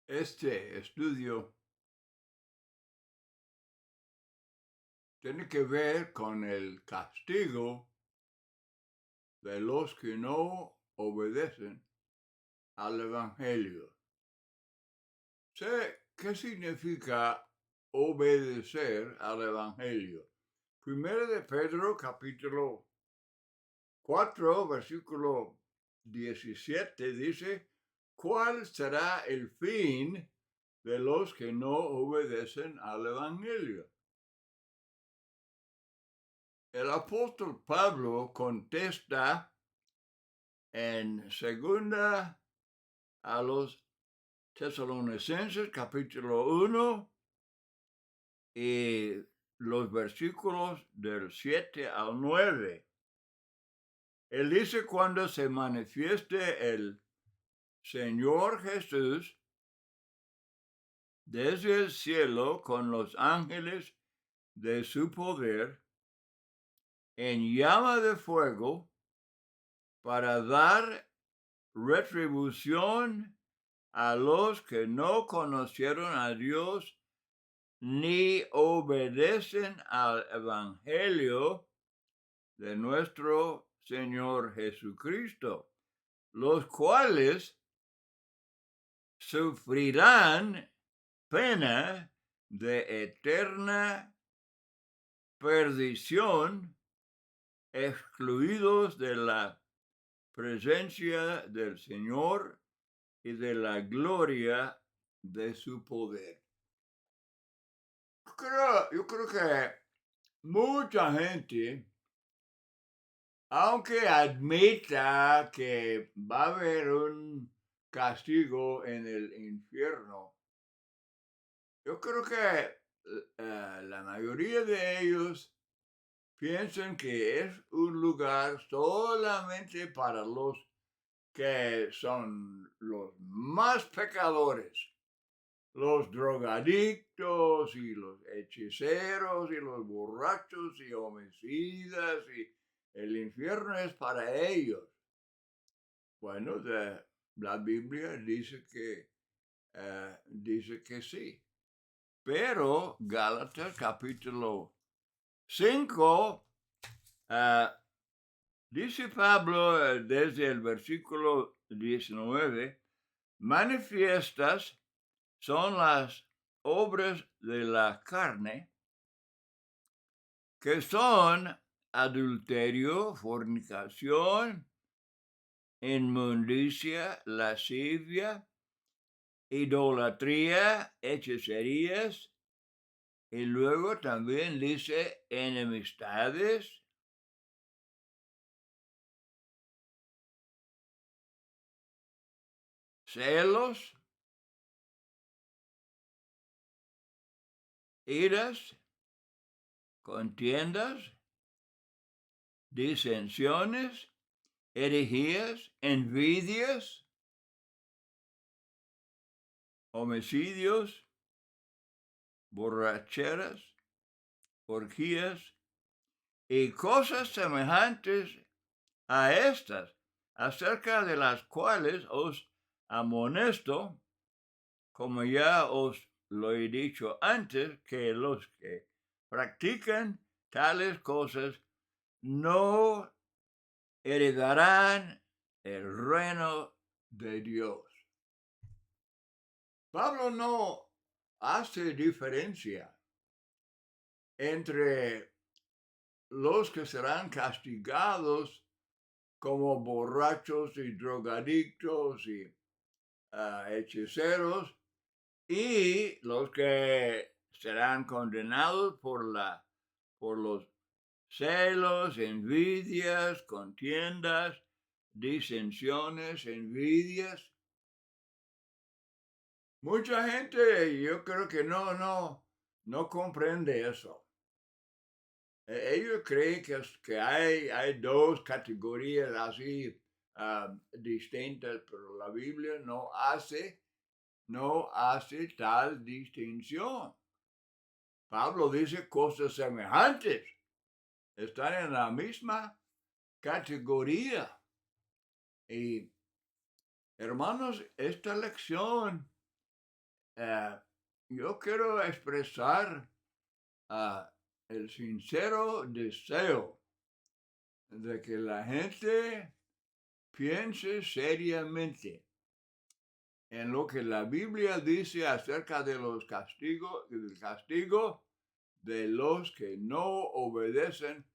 Este estudio tiene que ver con el castigo de los que no obedecen al Evangelio. Sé qué significa obedecer al Evangelio. Primero de Pedro, capítulo 4, versículo 17, dice, ¿cuál será el fin de los que no obedecen al Evangelio? El apóstol Pablo contesta en segunda a los Tesalonicenses, capítulo 1, y los versículos del 7 al 9. Él dice, cuando se manifieste el Señor Jesús desde el cielo con los ángeles de su poder en llama de fuego para dar retribución a los que no conocieron a Dios ni obedecen al Evangelio de nuestro Señor Jesucristo, los cuales sufrirán pena de eterna perdición, excluidos de la presencia del Señor y de la gloria de su poder. Yo creo que mucha gente, aunque admita que va a haber un castigo en el infierno, yo creo que la mayoría de ellos piensan que es un lugar solamente para los que son los más pecadores, los drogadictos y los hechiceros y los borrachos y homicidas, y el infierno es para ellos. Bueno, la Biblia dice que sí. Pero Gálatas capítulo 5, dice Pablo desde el versículo 19, manifiestas son las obras de la carne, que son adulterio, fornicación, inmundicia, lascivia, idolatría, hechicerías, y luego también dice enemistades, celos, iras, contiendas, disensiones, herejías, envidias, homicidios, borracheras, orgías y cosas semejantes a estas, acerca de las cuales os amonesto, como ya os lo he dicho antes, que los que practican tales cosas no heredarán el reino de Dios. Pablo no hace diferencia entre los que serán castigados como borrachos y drogadictos y hechiceros, y los que serán condenados por los celos, envidias, contiendas, disensiones, envidias. Mucha gente, yo creo que no comprende eso. Ellos creen que hay dos categorías así distintas, pero la Biblia no hace tal distinción. Pablo dice cosas semejantes, están en la misma categoría. Y hermanos, esta lección eh, yo quiero expresar el sincero deseo de que la gente piense seriamente en lo que la Biblia dice acerca de los castigos, del castigo de los que no obedecen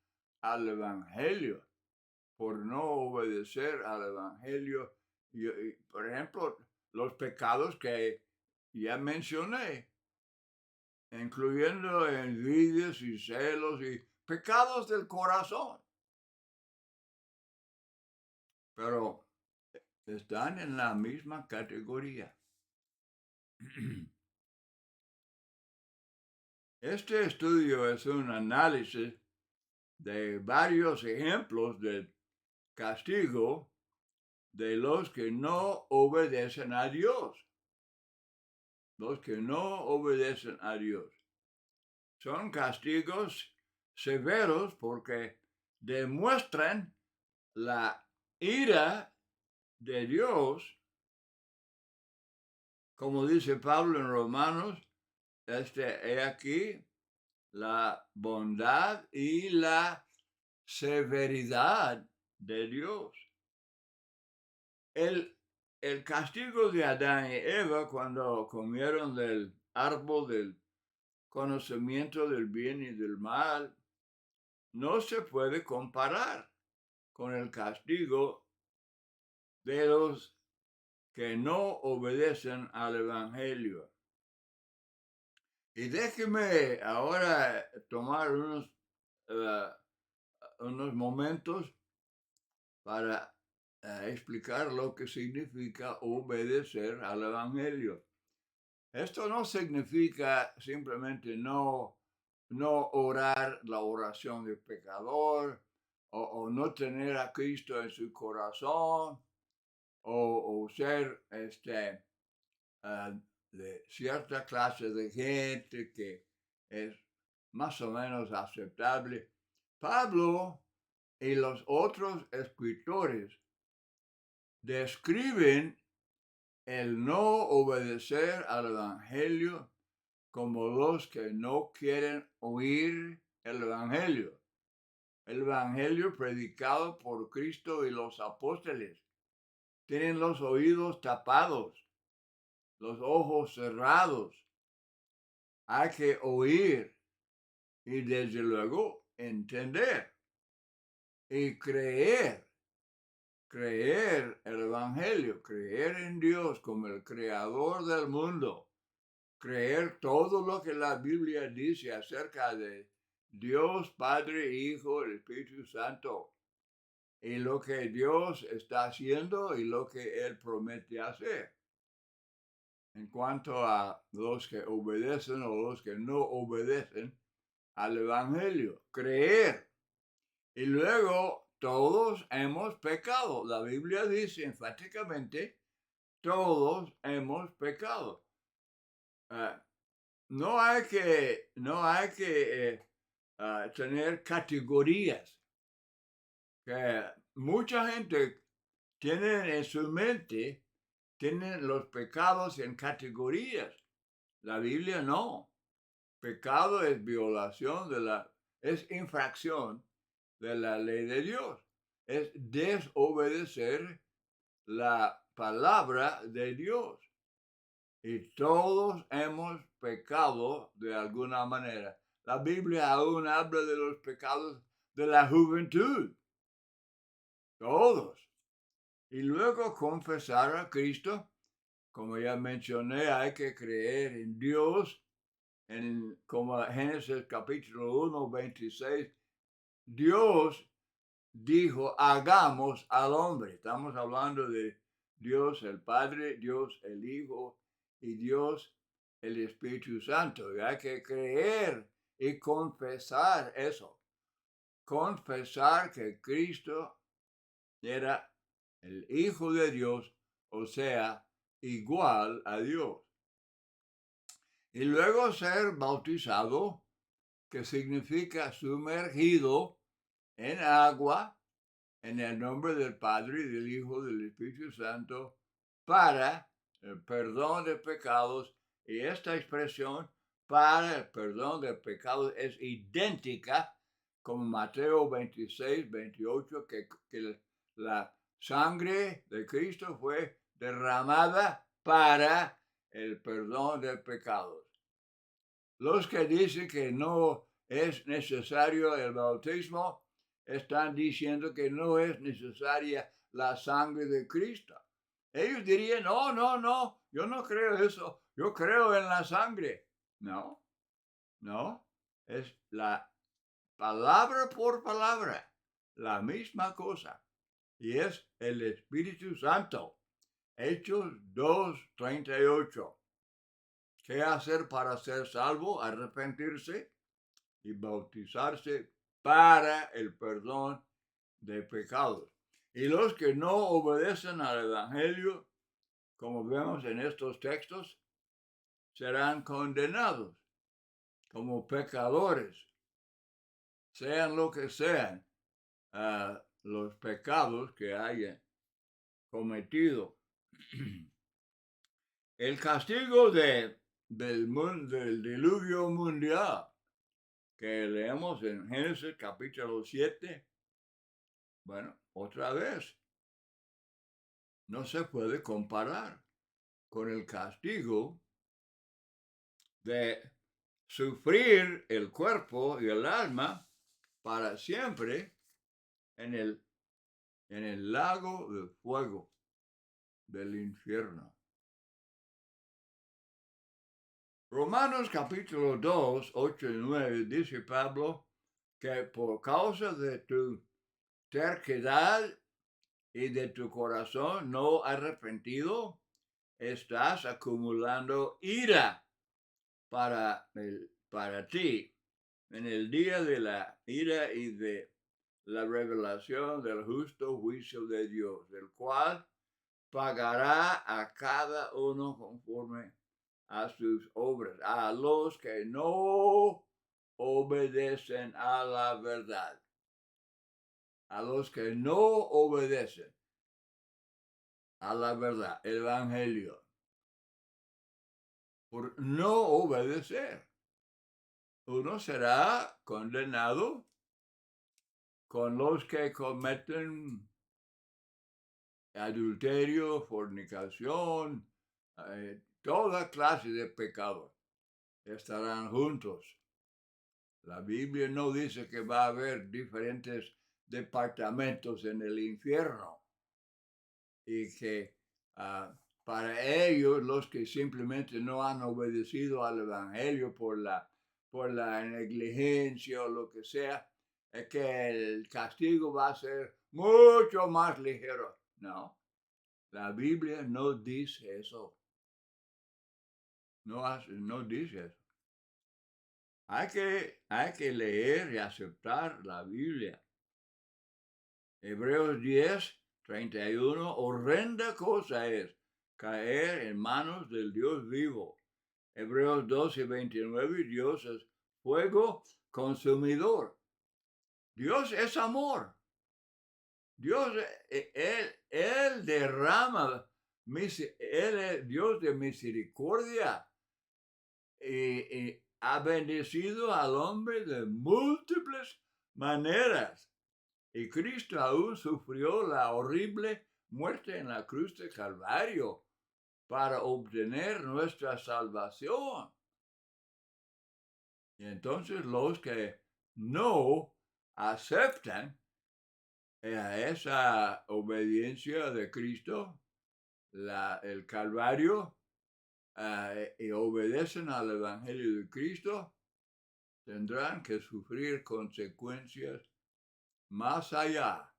al Evangelio, por no obedecer al Evangelio. Por ejemplo, los pecados que ya mencioné, incluyendo envidias y celos y pecados del corazón. Pero están en la misma categoría. Este estudio es un análisis de varios ejemplos del castigo de los que no obedecen a Dios. Los que no obedecen a Dios. Son castigos severos porque demuestran la ira de Dios, como dice Pablo en Romanos, he aquí la bondad y la severidad de Dios. El castigo de Adán y Eva cuando comieron del árbol del conocimiento del bien y del mal no se puede comparar con el castigo de los que no obedecen al Evangelio. Y déjeme ahora tomar unos momentos para explicar lo que significa obedecer al Evangelio. Esto no significa simplemente no orar la oración del pecador o no tener a Cristo en su corazón o ser de cierta clase de gente que es más o menos aceptable. Pablo y los otros escritores describen el no obedecer al Evangelio como los que no quieren oír el Evangelio. El Evangelio predicado por Cristo y los apóstoles. Tienen los oídos tapados, los ojos cerrados. Hay que oír y desde luego entender y creer el Evangelio, creer en Dios como el creador del mundo, creer todo lo que la Biblia dice acerca de Dios, Padre, Hijo, el Espíritu Santo, y lo que Dios está haciendo y lo que Él promete hacer. En cuanto a los que obedecen o los que no obedecen al Evangelio, creer. Y luego todos hemos pecado. La Biblia dice enfáticamente, todos hemos pecado. No hay que tener categorías. Que mucha gente tiene en su mente, tienen los pecados en categorías. La Biblia no. Pecado es violación es infracción de la ley de Dios. Es desobedecer la palabra de Dios. Y todos hemos pecado de alguna manera. La Biblia aún habla de los pecados de la juventud. Todos. Y luego confesar a Cristo. Como ya mencioné, hay que creer en Dios. Como Génesis capítulo 1, 26, Dios dijo, hagamos al hombre. Estamos hablando de Dios el Padre, Dios el Hijo y Dios el Espíritu Santo. Y hay que creer y confesar eso. Confesar que Cristo era el Hijo de Dios, o sea, igual a Dios. Y luego ser bautizado, que significa sumergido en agua, en el nombre del Padre, y del Hijo, y del Espíritu Santo, para el perdón de pecados Y esta expresión para el perdón de pecados es idéntica como Mateo 26, 28, que la sangre de Cristo fue derramada para el perdón de pecados. Los que dicen que no es necesario el bautismo están diciendo que no es necesaria la sangre de Cristo. Ellos dirían, no, yo no creo eso, yo creo en la sangre. No, es la palabra por palabra, la misma cosa. Y es el Espíritu Santo. Hechos 2:38. ¿Qué hacer para ser salvo? Arrepentirse y bautizarse para el perdón de pecados. Y los que no obedecen al Evangelio, como vemos en estos textos, serán condenados como pecadores, sean lo que sean los pecados que hayan cometido. El castigo del diluvio mundial que leemos en Génesis capítulo 7, bueno, otra vez, no se puede comparar con el castigo de sufrir el cuerpo y el alma para siempre en el lago de fuego del infierno. Romanos capítulo 2, 8 y 9 dice Pablo que por causa de tu terquedad y de tu corazón no arrepentido, estás acumulando ira para ti en el día de la ira y de la revelación del justo juicio de Dios, el cual pagará a cada uno conforme a sus obras, a los que no obedecen a la verdad, a los que no obedecen a la verdad, el Evangelio, por no obedecer. Uno será condenado con los que cometen adulterio, fornicación, toda clase de pecados. Estarán juntos. La Biblia no dice que va a haber diferentes departamentos en el infierno y que para ellos, los que simplemente no han obedecido al Evangelio por la negligencia o lo que sea, es que el castigo va a ser mucho más ligero. No, la Biblia no dice eso. No dice eso. Hay que leer y aceptar la Biblia. Hebreos 10:31, horrenda cosa es caer en manos del Dios vivo. Hebreos 12:29, Dios es fuego consumidor. Dios es amor. Dios, Él derrama, Él es Dios de misericordia y ha bendecido al hombre de múltiples maneras. Y Cristo aún sufrió la horrible muerte en la cruz de Calvario para obtener nuestra salvación. Y entonces los que no aceptan esa obediencia de Cristo, el Calvario, y obedecen al Evangelio de Cristo, tendrán que sufrir consecuencias más allá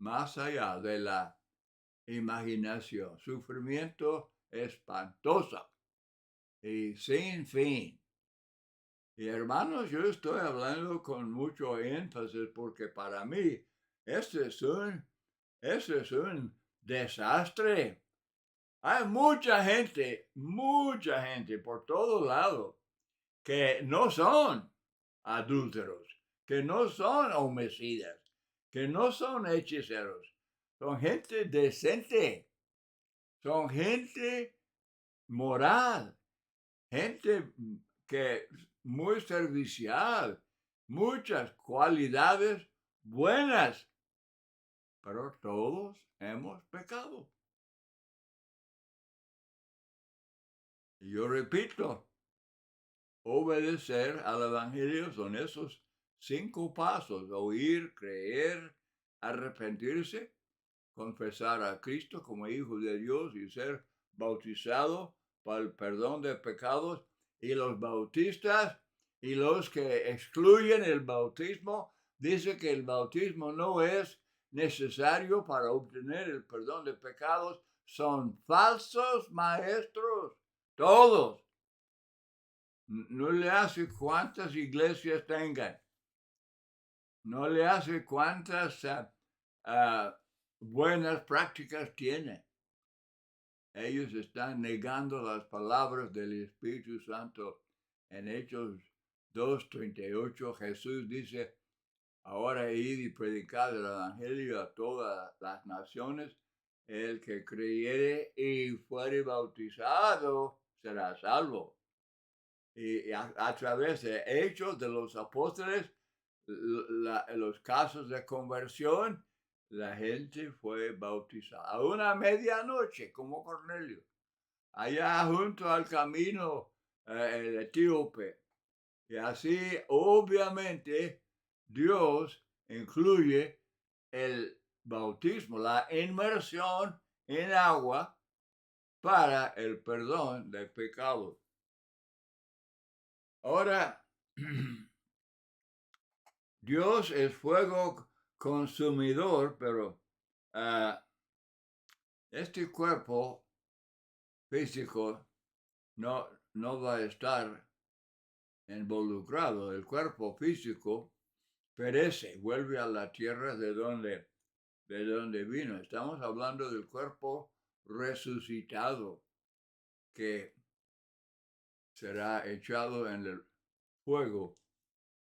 de la imaginación, sufrimiento espantoso y sin fin. Y hermanos, yo estoy hablando con mucho énfasis porque para mí este es un desastre. Hay mucha gente por todo lado que no son adúlteros, que no son homicidas, que no son hechiceros. Son gente decente, son gente moral, gente que muy servicial, muchas cualidades buenas, pero todos hemos pecado. Y yo repito, obedecer al Evangelio son esos 5 pasos: oír, creer, arrepentirse, confesar a Cristo como Hijo de Dios y ser bautizado para el perdón de pecados. Y los bautistas y los que excluyen el bautismo dicen que el bautismo no es necesario para obtener el perdón de pecados. Son falsos maestros, todos. No le hace cuántas iglesias tengan, no le hace cuántas buenas prácticas tienen. Ellos están negando las palabras del Espíritu Santo. En Hechos 2:38 Jesús dice: ahora id y predicad el Evangelio a todas las naciones. El que creyere y fuere bautizado será salvo. Y a través de Hechos de los Apóstoles, los casos de conversión, la gente fue bautizada a una medianoche, como Cornelio, allá junto al camino el etíope. Y así, obviamente, Dios incluye el bautismo, la inmersión en agua para el perdón de pecados. Ahora, Dios es fuego consumidor, pero este cuerpo físico no va a estar involucrado. El cuerpo físico perece, vuelve a la tierra de donde vino. Estamos hablando del cuerpo resucitado que será echado en el fuego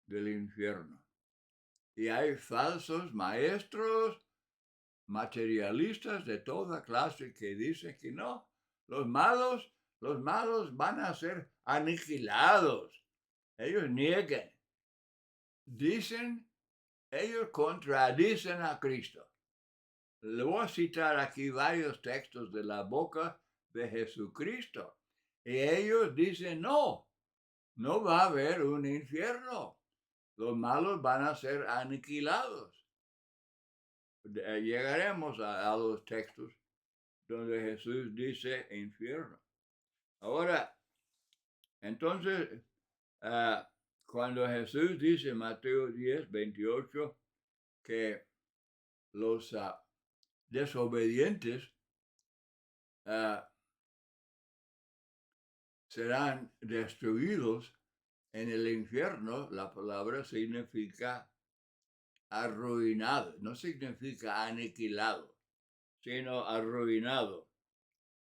del infierno. Y hay falsos maestros materialistas de toda clase que dicen que no, los malos van a ser aniquilados. Ellos niegan. Ellos contradicen a Cristo. Le voy a citar aquí varios textos de la boca de Jesucristo. Y ellos dicen: no va a haber un infierno. Los malos van a ser aniquilados. Llegaremos a los textos donde Jesús dice infierno. Ahora, entonces, cuando Jesús dice en Mateo 10:28 que los desobedientes serán destruidos en el infierno, la palabra significa arruinado, no significa aniquilado, sino arruinado.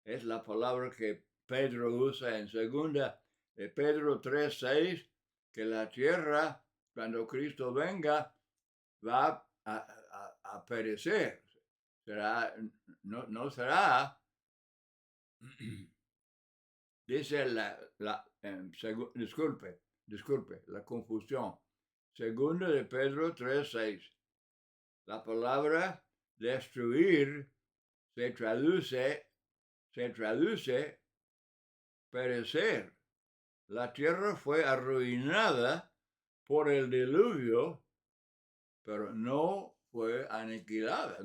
Es la palabra que Pedro usa en segunda de Pedro 3:6, que la tierra, cuando Cristo venga, va a perecer. No será, dice disculpe, la confusión. Segunda de Pedro 3:6. La palabra destruir se traduce perecer. La tierra fue arruinada por el diluvio, pero no fue aniquilada,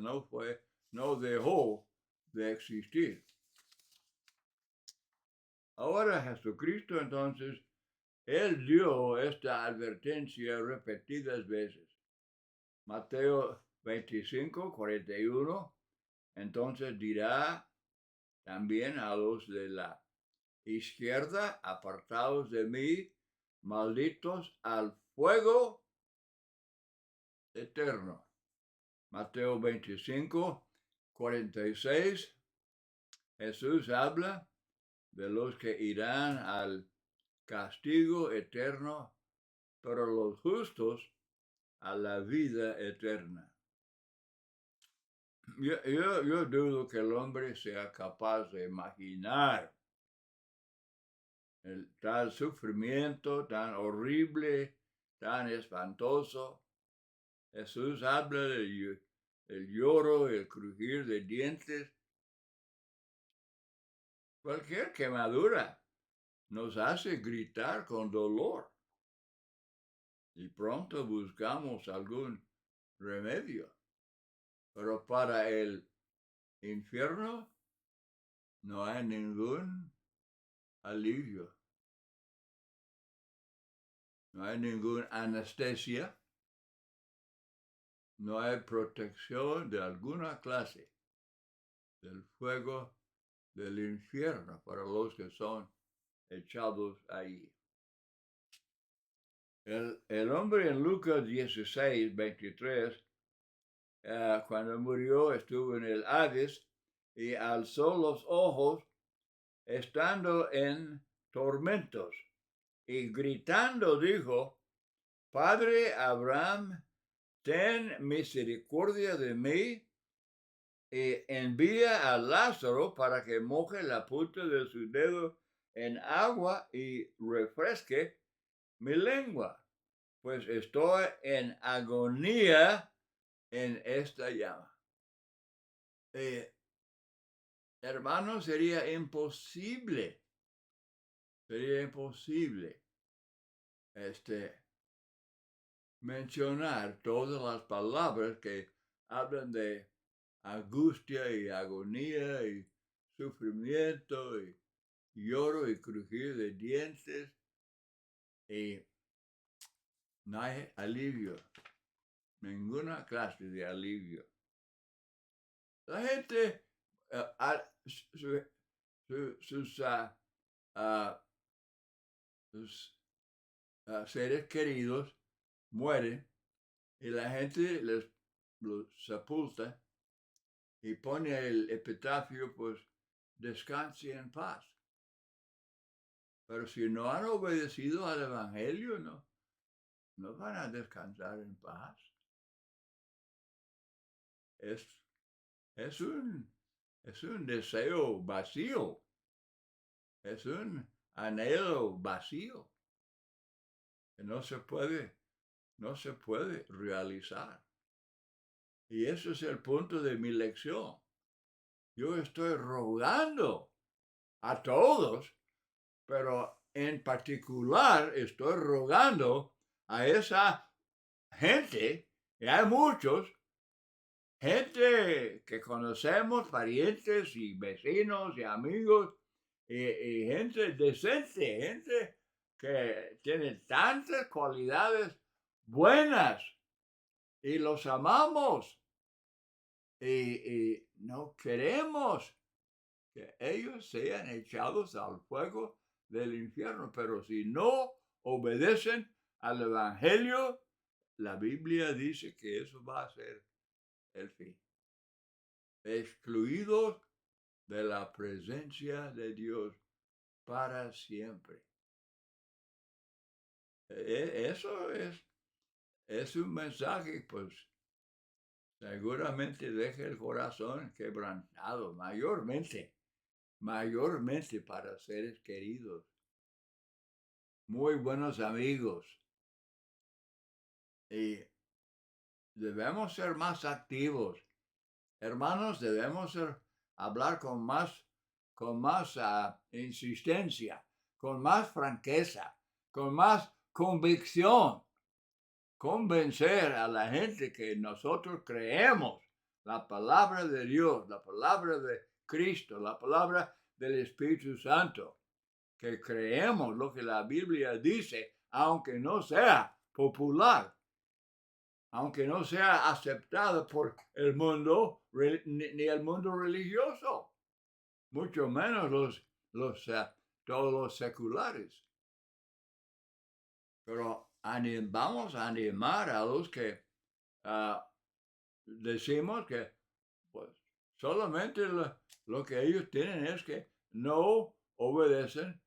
no dejó de existir. Ahora Jesucristo, entonces, Él dio esta advertencia repetidas veces. Mateo 25:41, entonces dirá también a los de la izquierda: apartados de mí, malditos, al fuego eterno. Mateo 25:46, Jesús habla de los que irán al castigo eterno, pero los justos a la vida eterna. Yo dudo que el hombre sea capaz de imaginar el tal sufrimiento tan horrible, tan espantoso. Jesús habla del lloro, el crujir de dientes. Cualquier quemadura nos hace gritar con dolor y pronto buscamos algún remedio. Pero para el infierno no hay ningún alivio, no hay ninguna anestesia, no hay protección de alguna clase del fuego del infierno para los que son echados ahí. El hombre en Lucas 16, 23, cuando murió, estuvo en el Hades y alzó los ojos estando en tormentos y gritando dijo: Padre Abraham, ten misericordia de mí y envía a Lázaro para que moje la punta de su dedo en agua y refresque mi lengua, pues estoy en agonía en esta llama. Hermano, sería imposible mencionar todas las palabras que hablan de angustia y agonía y sufrimiento y lloro y crujir de dientes y no hay alivio, ninguna clase de alivio. La gente, sus seres queridos mueren y la gente los sepulta y pone el epitafio, pues, descanse en paz. Pero si no han obedecido al Evangelio, no van a descansar en paz. Es un deseo vacío, es un anhelo vacío que no se puede realizar. Y ese es el punto de mi lección. Yo estoy rogando a todos, pero en particular estoy rogando a esa gente, y hay muchos, gente que conocemos, parientes y vecinos y amigos, y gente decente, gente que tiene tantas cualidades buenas y los amamos y no queremos que ellos sean echados al fuego del infierno, pero si no obedecen al Evangelio, la Biblia dice que eso va a ser el fin. Excluidos de la presencia de Dios para siempre. Eso es un mensaje, pues, seguramente deja el corazón quebrantado, mayormente para seres queridos, muy buenos amigos. Y debemos ser más activos. Hermanos, debemos hablar con más insistencia, con más franqueza, con más convicción. Convencer a la gente que nosotros creemos la palabra de Dios, la palabra de Cristo, la palabra del Espíritu Santo, que creemos lo que la Biblia dice, aunque no sea popular, aunque no sea aceptada por el mundo, ni el mundo religioso, mucho menos todos los seculares. Pero vamos a animar a los que decimos que, pues, solamente lo que ellos tienen es que no obedecen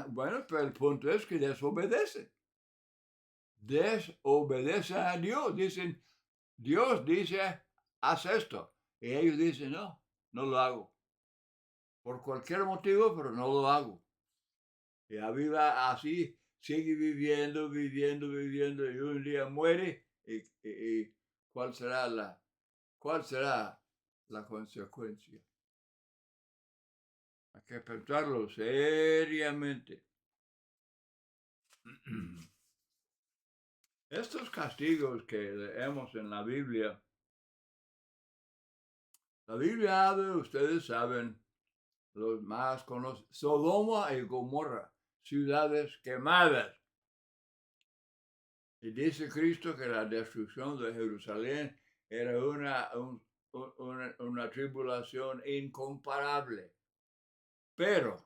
bueno, pero el punto es que desobedecen a Dios. Dicen, Dios dice, haz esto. Y ellos dicen, no lo hago. Por cualquier motivo, pero no lo hago. Y viva así, sigue viviendo, viviendo, viviendo, y un día muere. ¿Y cuál será la consecuencia? Hay que pensarlo seriamente. Estos castigos que leemos en la Biblia habla, ustedes saben, los más conocidos, Sodoma y Gomorra, ciudades quemadas. Y dice Cristo que la destrucción de Jerusalén era una tribulación incomparable. Pero,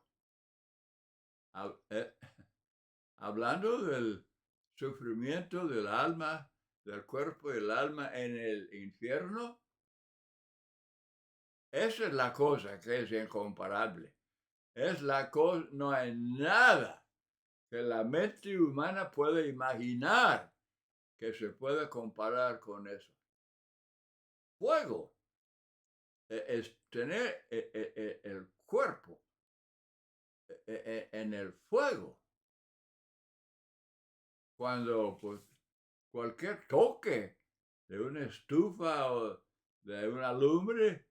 hablando del sufrimiento del alma, del cuerpo y del alma en el infierno, esa es la cosa que es incomparable. Es la cosa, no hay nada que la mente humana puede imaginar que se pueda comparar con eso. Fuego es tener el cuerpo en el fuego. Cuando pues cualquier toque de una estufa o de una lumbre,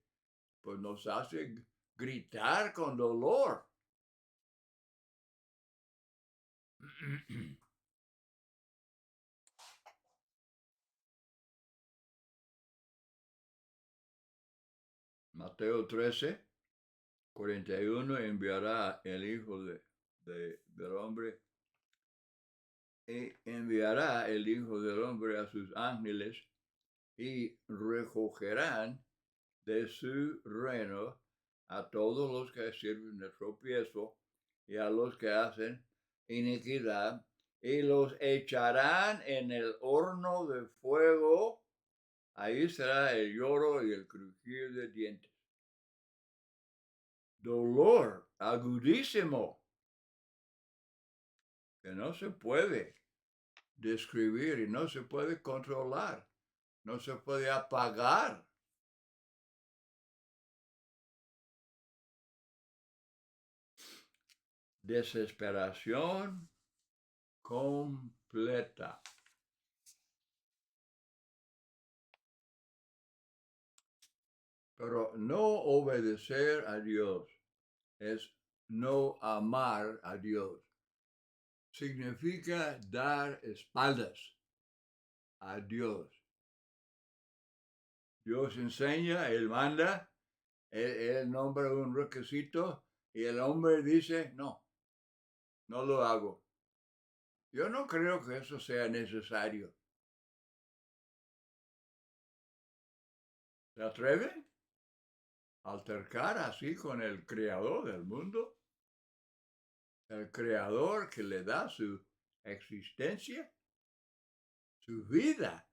pues nos hace gritar con dolor. Mateo 13:41 enviará el Hijo del Hombre y enviará el Hijo del Hombre a sus ángeles y recogerán de su reino a todos los que sirven de tropiezo y a los que hacen iniquidad y los echarán en el horno de fuego. Ahí será el lloro y el crujir de dientes. Dolor agudísimo que no se puede describir y no se puede controlar, no se puede apagar. Desesperación completa. Pero no obedecer a Dios es no amar a Dios. Significa dar espaldas a Dios. Dios enseña, Él manda, él nombra un requisito y el hombre dice, no, no lo hago. Yo no creo que eso sea necesario. ¿Se atreven a altercar así con el creador del mundo? El creador que le da su existencia, su vida,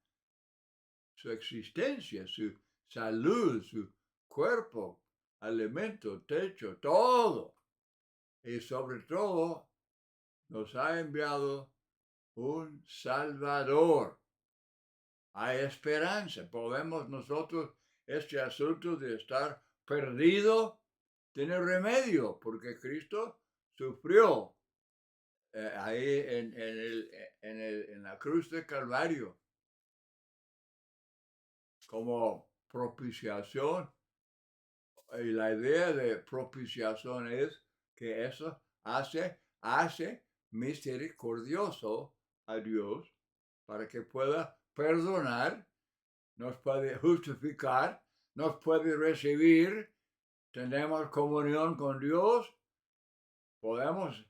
su existencia, su salud, su cuerpo, alimento, techo, todo. Y sobre todo nos ha enviado un Salvador. Hay esperanza. Podemos nosotros, este asunto de estar perdido, tiene remedio, porque Cristo sufrió ahí en la cruz de Calvario como propiciación. Y la idea de propiciación es que eso hace misericordioso a Dios para que pueda perdonar, nos puede justificar, nos puede recibir, tenemos comunión con Dios, podemos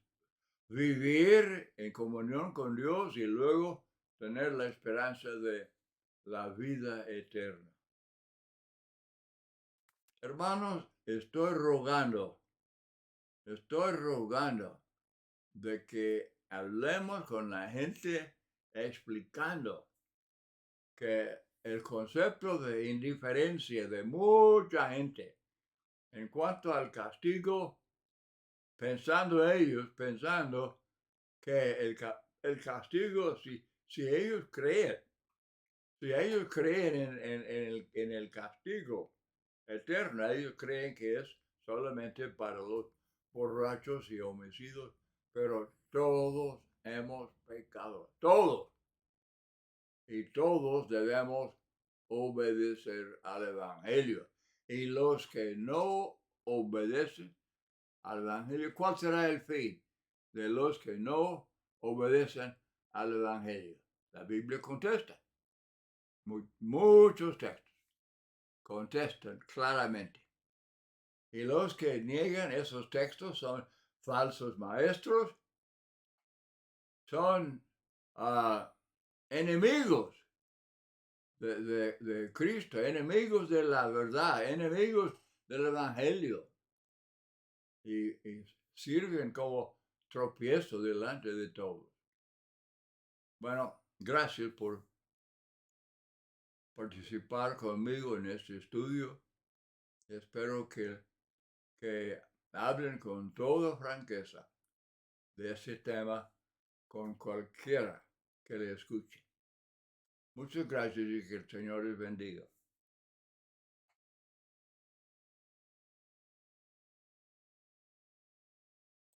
vivir en comunión con Dios y luego tener la esperanza de la vida eterna. Hermanos, estoy rogando de que hablemos con la gente explicando que el concepto de indiferencia de mucha gente en cuanto al castigo, pensando que el castigo, si ellos creen en el castigo eterno, ellos creen que es solamente para los borrachos y homicidios pero todos hemos pecado, todos. Y todos debemos obedecer al Evangelio. Y los que no obedecen al Evangelio, ¿cuál será el fin de los que no obedecen al Evangelio? La Biblia contesta. Muchos textos contestan claramente. Y los que niegan esos textos son falsos maestros, son enemigos de Cristo, enemigos de la verdad, enemigos del Evangelio. Y sirven como tropiezo delante de todos. Bueno, gracias por participar conmigo en este estudio. Espero que hablen con toda franqueza de este tema con cualquiera que le escuche. Muchas gracias y que el Señor les bendiga.